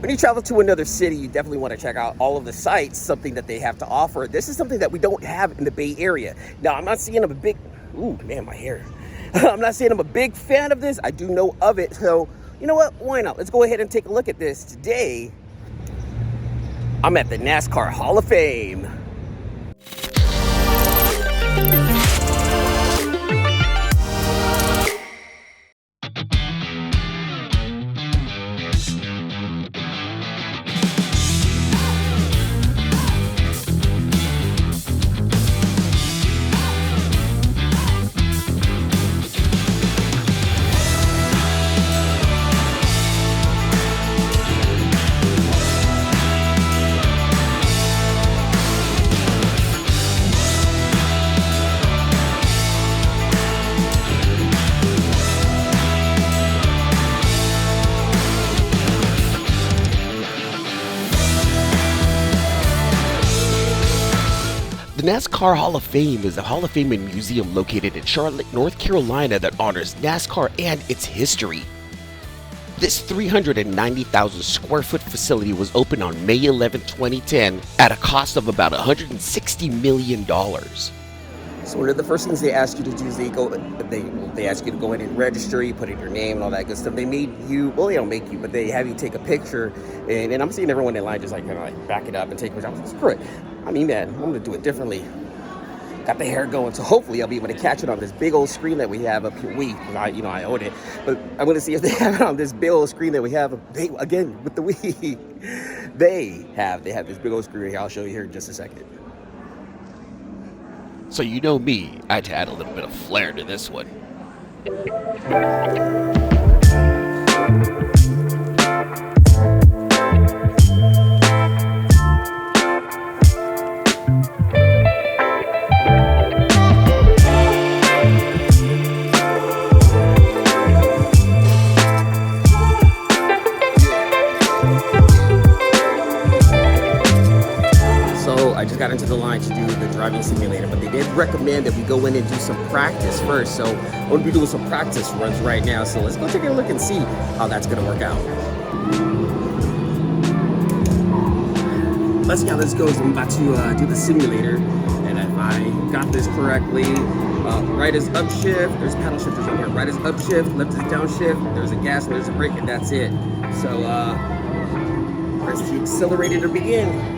When you travel to another city, you definitely want to check out all of the sites, something that they have to offer. This is something that we don't have in the Bay Area. Now, I'm not saying I'm a big, ooh, man, my hair. I'm not saying I'm a big fan of this. I do know of it. So, you know what? Why not? Let's go ahead and take a look at this. Today, I'm at the NASCAR Hall of Fame. The NASCAR Hall of Fame is a Hall of Fame and museum located in Charlotte, North Carolina that honors NASCAR and its history. This 390,000 square foot facility was opened on May 11, 2010 at a cost of about $160 million. So one of the first things they ask you to do is they ask you to go in and register, you put in your name and all that good stuff. They made you, well, they don't make you, but they have you take a picture. And I'm seeing everyone in line just like, kind of like back it up and take a picture. I was like, screw it. I mean, man, I'm gonna do it differently. Got the hair going, so hopefully I'll be able to catch it on this big old screen that we have up here. I own it, but I'm gonna see if they have it on this big old screen that we have. Again, with the they have this big old screen here. I'll show you here in just a second. So you know me, I had to add a little bit of flair to this one. I just got into the line to do the driving simulator, but they did recommend that we go in and do some practice first. So I'm going to be doing some practice runs right now. So let's go take a look and see how that's going to work out. Let's see how this goes. I'm about to do the simulator. And if I got this correctly, right is upshift. There's paddle shifters on here. Right is upshift, left is downshift. There's a gas and there's a brake, and that's it. So press the accelerator to begin.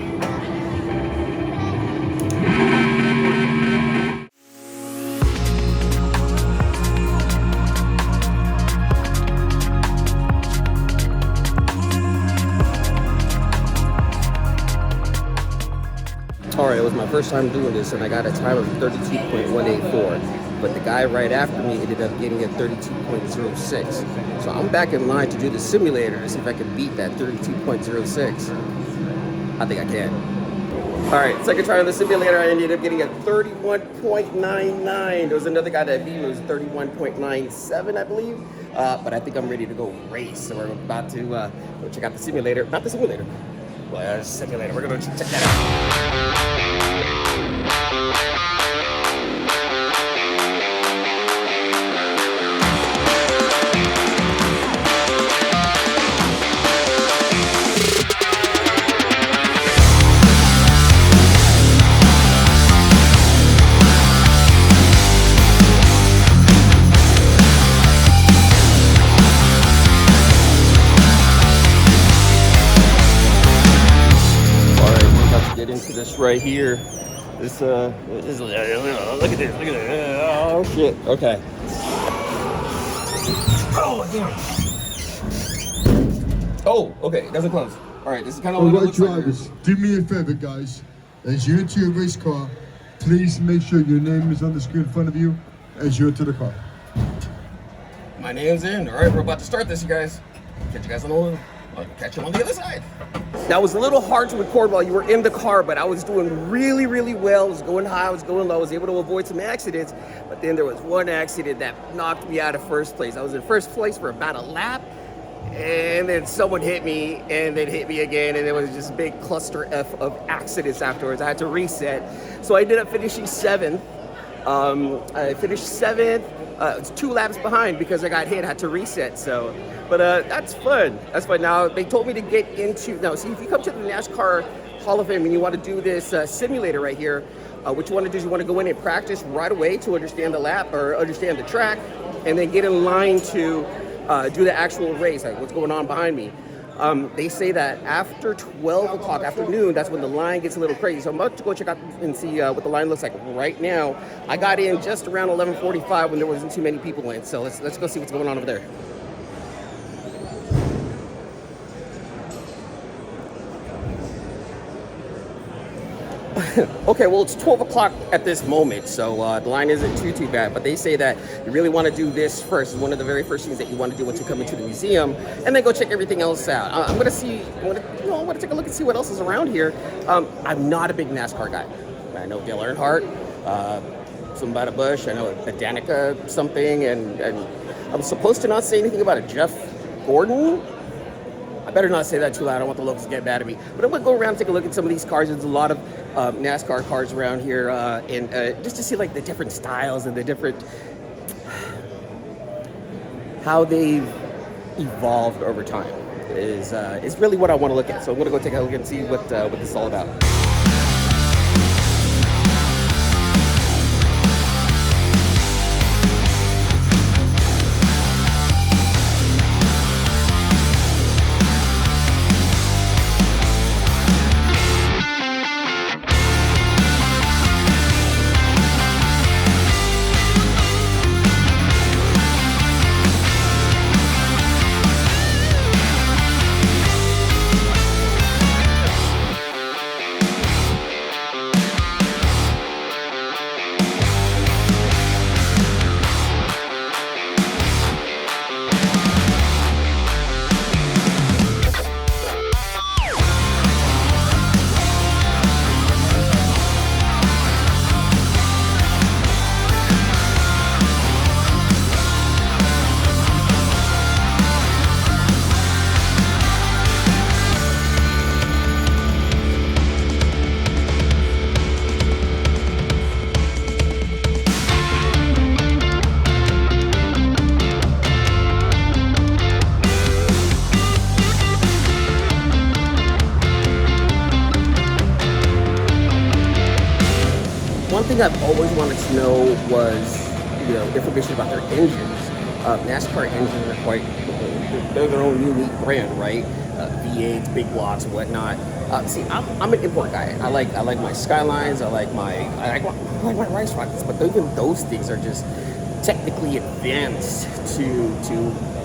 Alright, it was my first time doing this and I got a time of 32.184, but the guy right after me ended up getting a 32.06. So I'm back in line to do the simulator to see if I can beat that 32.06. I think I can. Alright, second try on the simulator, I ended up getting a 31.99. There was another guy that beat me, it was 31.97, I believe. But I think I'm ready to go race. So we're about to go check out the simulator. Not the simulator. Well, simulator. We're going to check that out. Into this right here. This look at this, look at this. Oh shit. Okay. Oh damn. Oh, okay. It doesn't close. All right. This is kind of what it looks drivers, like. do me a favor, guys. As you enter your race car, please make sure your name is on the screen in front of you as you enter the car. My name's in. All right, we're about to start this, you guys. Catch you guys on the I'll catch you on the other side. Now, it was a little hard to record while you were in the car, but I was doing really, really well. I was going high, I was going low. I was able to avoid some accidents, but then there was one accident that knocked me out of first place. I was in first place for about a lap, and then someone hit me, and then hit me again, and there was just a big cluster F of accidents afterwards. I had to reset. So I ended up finishing seventh. I finished seventh. It's 2 laps behind because I got hit, had to reset. So, but that's fun. That's fun. Now they told me to get into. Now, see, if you come to the NASCAR Hall of Fame and you want to do this simulator right here, what you want to do is you want to go in and practice right away to understand the lap or understand the track, and then get in line to do the actual race, like what's going on behind me. They say that after 12 o'clock, afternoon, that's when the line gets a little crazy. So I'm about to go check out and see what the line looks like right now. I got in just around 11:45 when there wasn't too many people in. So let's go see what's going on over there. Okay, well, it's 12 o'clock at this moment, so the line isn't too bad, but they say that you really want to do this first. It's one of the very first things that you want to do once you come into the museum, and then go check everything else out. I want to take a look and see what else is around here. I'm not a big NASCAR guy. I know Dale Earnhardt, something about a Bush, I know a Danica something, and I'm supposed to not say anything about a Jeff Gordon. I better not say that too loud. I don't want the locals to get mad at me. But I'm going to go around and take a look at some of these cars. There's a lot of NASCAR cars around here, and just to see like the different styles and the different how they've evolved over time is really what I want to look at. So I'm going to go take a look and see what this is all about. One thing I've always wanted to know was, information about their engines. NASCAR engines are they're their own unique brand, right? V8s, big blocks, whatnot. See, I'm an import guy. I like my Skylines. I like my Rice Rockets. But even those things are just technically advanced to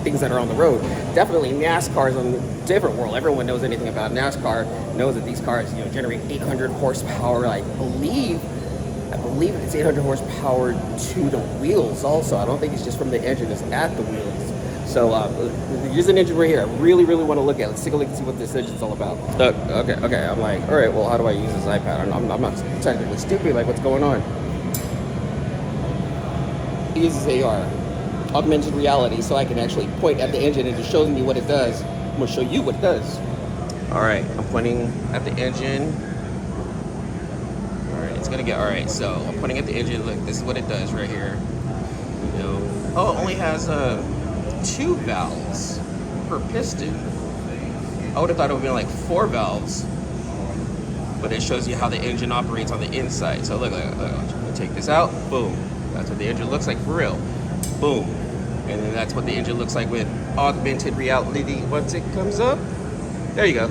things that are on the road. Definitely NASCAR is on a different world. Everyone knows anything about NASCAR knows that these cars, generate 800 horsepower. I believe it's 800 horsepower to the wheels also. I don't think it's just from the engine, it's at the wheels. So here's an engine right here. I really want to look at. Let's take a look and see what this engine's all about. Okay. I'm like, all right, well, how do I use this iPad? I'm not technically stupid. Like, what's going on? It uses AR, augmented reality, so I can actually point at the engine and it shows me what it does. I'm going to show you what it does. All right, I'm pointing at the engine. Alright, so I'm pointing at the engine. Look, this is what it does right here. Oh, it only has 2 valves per piston. I would have thought it would be like 4 valves, but it shows you how the engine operates on the inside. So look, take this out, boom. That's what the engine looks like for real. Boom. And then that's what the engine looks like with augmented reality once it comes up. There you go.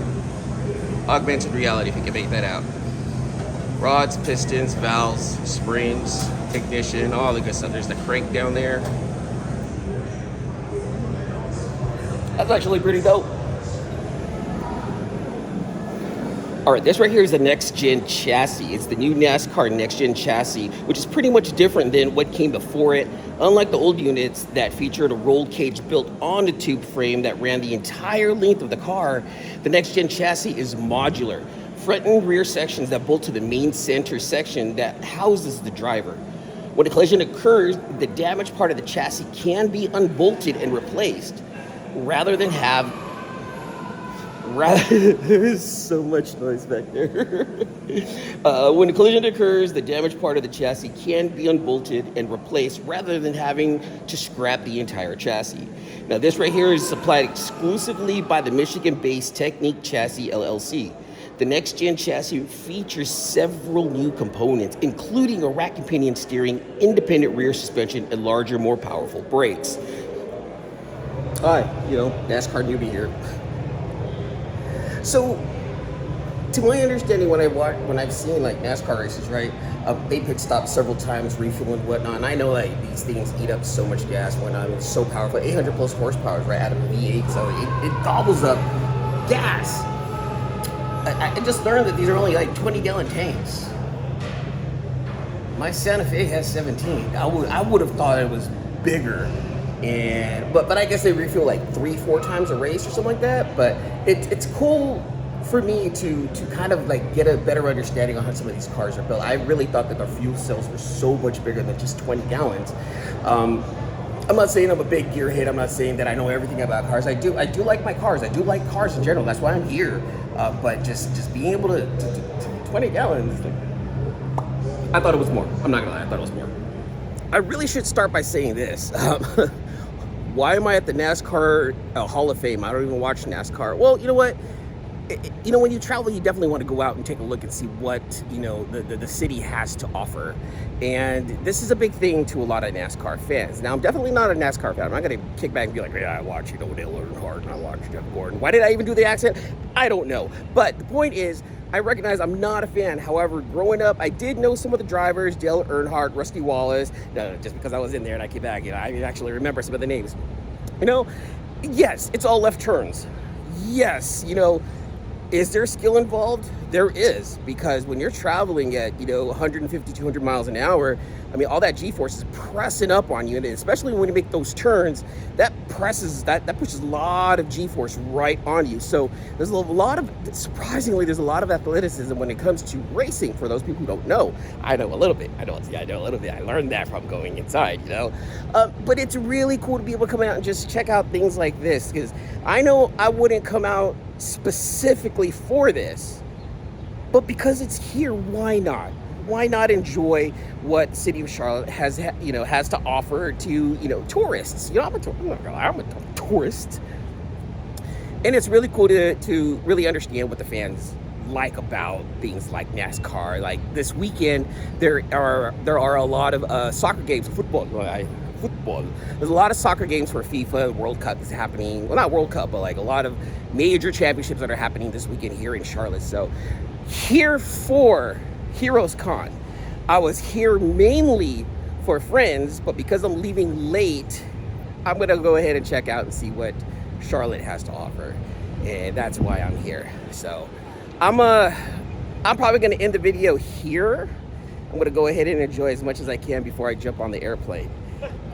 Augmented reality, if you can make that out. Rods, pistons, valves, springs, ignition, all the good stuff. There's the crank down there. That's actually pretty dope. All right, this right here is the next-gen chassis. It's the new NASCAR next-gen chassis, which is pretty much different than what came before it. Unlike the old units that featured a roll cage built on the tube frame that ran the entire length of the car, the next-gen chassis is modular. Front and rear sections that bolt to the main center section that houses the driver. When a collision occurs, the damaged part of the chassis can be unbolted and replaced, rather than have There's so much noise back there. When a collision occurs, the damaged part of the chassis can be unbolted and replaced rather than having to scrap the entire chassis. Now, this right here is supplied exclusively by the Michigan-based Technique Chassis LLC. The next-gen chassis features several new components, including a rack and pinion steering, independent rear suspension, and larger, more powerful brakes. Hi, NASCAR newbie here. So, to my understanding, when I've seen like NASCAR races, right, they pit stop several times, refuel and whatnot. And I know like these things eat up so much gas and whatnot. It's so powerful, 800 plus horsepower, right, out of a V8, so it gobbles up gas. I just learned that these are only like 20-gallon tanks. My Santa Fe has 17. I would have thought it was bigger. But I guess they refuel like 3-4 times a race or something like that. But it's cool for me to kind of like get a better understanding on how some of these cars are built. I really thought that the fuel cells were so much bigger than just 20 gallons. I'm not saying I'm a big gearhead. I'm not saying that I know everything about cars. I do like my cars. I do like cars in general. That's why I'm here. But just being able to 20 gallons, like, I thought it was more. I'm not gonna lie. I thought it was more. I really should start by saying this. Why am I at the NASCAR Hall of Fame? I don't even watch NASCAR. Well, you know what? When you travel, you definitely want to go out and take a look and see what, the city has to offer. And this is a big thing to a lot of NASCAR fans. Now, I'm definitely not a NASCAR fan. I'm not going to kick back and be like, yeah, I watch, Dale Earnhardt and I watch Jeff Gordon. Why did I even do the accent? I don't know. But the point is, I recognize I'm not a fan. However, growing up, I did know some of the drivers, Dale Earnhardt, Rusty Wallace. Just because I was in there and I came back, I actually remember some of the names. Yes, it's all left turns. Yes, is there skill involved? There is, because when you're traveling at, 150, 200 miles an hour, all that G-force is pressing up on you, and especially when you make those turns, that pushes a lot of G-force right on you. So surprisingly, there's a lot of athleticism when it comes to racing. For those people who don't know, I know a little bit. I know a little bit. I learned that from going inside, But it's really cool to be able to come out and just check out things like this, because I know I wouldn't come out specifically for this, but because it's here, why not? Why not enjoy what City of Charlotte has to offer to tourists? I'm a tourist, and it's really cool to really understand what the fans like about things like NASCAR. Like this weekend, there are a lot of soccer games, football. There's a lot of soccer games for FIFA. World Cup is happening. Well, not World Cup, but like a lot of major championships that are happening this weekend here in Charlotte. So here for Heroescon, I was here mainly for friends, but because I'm leaving late, I'm gonna go ahead and check out and see what Charlotte has to offer, and that's why I'm here. So I'm probably gonna end the video here. I'm gonna go ahead and enjoy as much as I can before I jump on the airplane.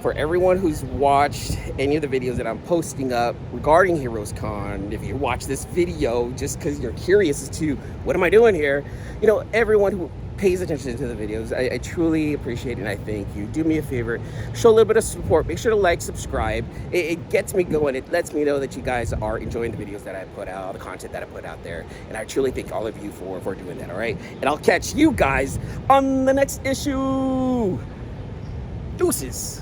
For everyone who's watched any of the videos that I'm posting up regarding Heroescon, if you watch this video just because you're curious as to what am I doing here, everyone who pays attention to the videos, I truly appreciate it, and I thank you. Do me a favor, show a little bit of support. Make sure to like, subscribe. It gets me going. It lets me know that you guys are enjoying the videos that I put out, the content that I put out there, and I truly thank all of you for doing that, all right? And I'll catch you guys on the next issue. Deuces.